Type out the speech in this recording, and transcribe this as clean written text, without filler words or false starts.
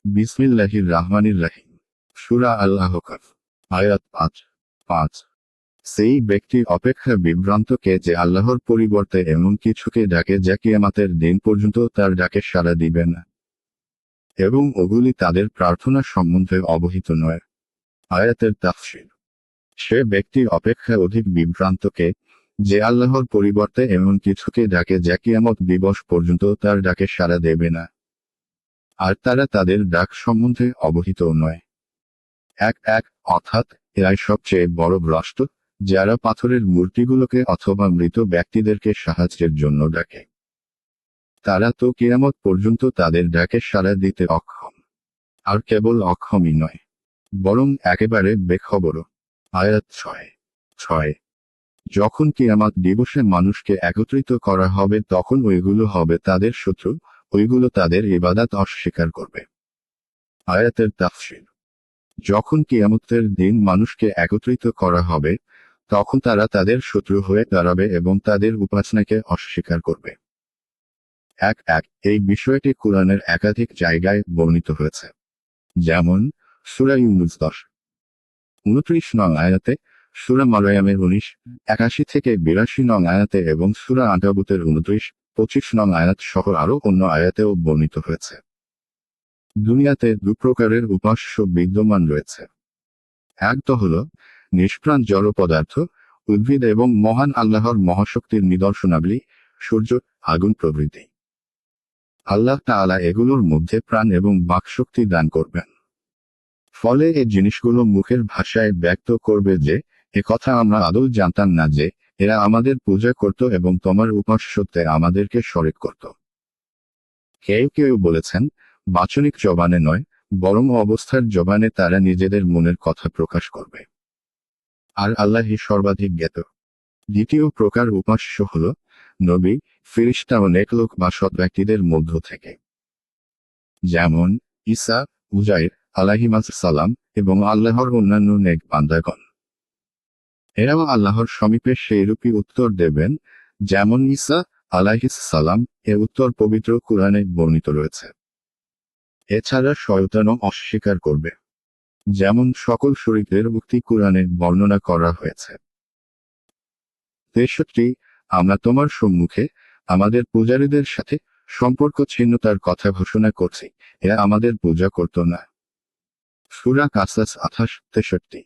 বিসমিল্লাহির রাহমানির রাহিম। সূরা আল-আহকাফ, আয়াত ৫। সেই ব্যক্তি অপেক্ষা বিভ্রান্ত কে যে আল্লাহর পরিবর্তে এমন কিছুকে ডাকে যা কিয়ামতের দিন পর্যন্ত তার ডাকে সাড়া দিবে না, এবং ওগুলি তাদের প্রার্থনা সম্বন্ধে অবহিত নয়। আয়াতের তাফসীর: সে ব্যক্তি অপেক্ষা অধিক বিভ্রান্ত কে যে আল্লাহর পরিবর্তে এমন কিছুকে ডাকে যা কিয়ামত দিবস পর্যন্ত তার ডাকে সাড়া দেবে না, আর তারা তাদের ডাক সম্বন্ধে অবহিতও নয়। অর্থাৎ এরাই সবচেয়ে বড় ভ্রষ্ট, যারা পাথরের মূর্তিগুলোকে অথবা মৃত ব্যক্তিদেরকে সাহায্যের জন্য ডাকে। তারা তো কিয়ামত পর্যন্ত তাদের ডাকে সাড়া দিতে অক্ষম। আর কেবল অক্ষমই নয়, বরং একেবারে বেখবরও। আয়াত ৬। যখন কিয়ামত দিবসে মানুষকে একত্রিত করা হবে তখন ওইগুলো হবে তাদের শত্রু, ওইগুলো তাদের ইবাদত অস্বীকার করবে। আয়াতের তাফসীর: যখন কিয়ামতের দিন মানুষকে একত্রিত করা হবে তখন তারা তাদের শত্রু হয়ে দাঁড়াবে এবং তাদের উপাসনাকে অস্বীকার করবে। এই বিষয়টি কুরআনের একাধিক জায়গায় বর্ণিত হয়েছে, যেমন সূরা ইউনূস 10-29 নং আয়াতে, সূরা মারয়ামের 19-81-82 নং আয়াতে এবং সূরা আনকাবুতের 29-25 নং আয়াত সহ আরও অন্য আয়াতেও বর্ণিত হয়েছে। দুনিয়াতে দু প্রকারের উপাস্য বিদ্যমান রয়েছে। এক তো হল নিষ্প্রাণ জড় পদার্থ, উদ্ভিদ এবং মহান আল্লাহর মহাশক্তির নিদর্শনাবলী, সূর্য, আগুন প্রভৃতি। আল্লাহ তাআলা এগুলোর মধ্যে প্রাণ এবং বাকশক্তি দান করবেন। ফলে এই জিনিসগুলো মুখের ভাষায় ব্যক্ত করবে যে, এ কথা আমরা আদৌ জানতাম না যে এরা আমাদের পূজা করত এবং তোমার উপাস্যতে আমাদেরকে শরীক করত। কেউ কেউ বলেছেন, বাচনিক জবানে নয়, বরং অবস্থার জবানে তারা নিজেদের মনের কথা প্রকাশ করবে। আর আল্লাহই সর্বাধিক জ্ঞাত। দ্বিতীয় প্রকার উপাস্য হল নবী, ফেরেশতা ও নেকলোক বা সৎ ব্যক্তিদের মধ্য থেকে, যেমন ঈসা, উজাইর আলাইহিসসালাম এবং আল্লাহর অন্যান্য নেক বান্দাগণ। এরাও আল্লাহর সমীপে সেইরূপই উত্তর দেবেন যেমন ঈসা আলাইহিসসালাম এর উত্তর পবিত্র কুরআনে বর্ণিত রয়েছে। এছাড়া শয়তানও অস্বীকার করবে, যেমন সকল শরীকের উক্তি কুরআনে বর্ণনা করা হয়েছে। 63 আমরা তোমার সম্মুখে আমাদের পূজারীদের সাথে সম্পর্ক ছিন্নতার কথা ঘোষণা করছি, এরা আমাদের পূজা করত না। সূরা কাসাস 28-63।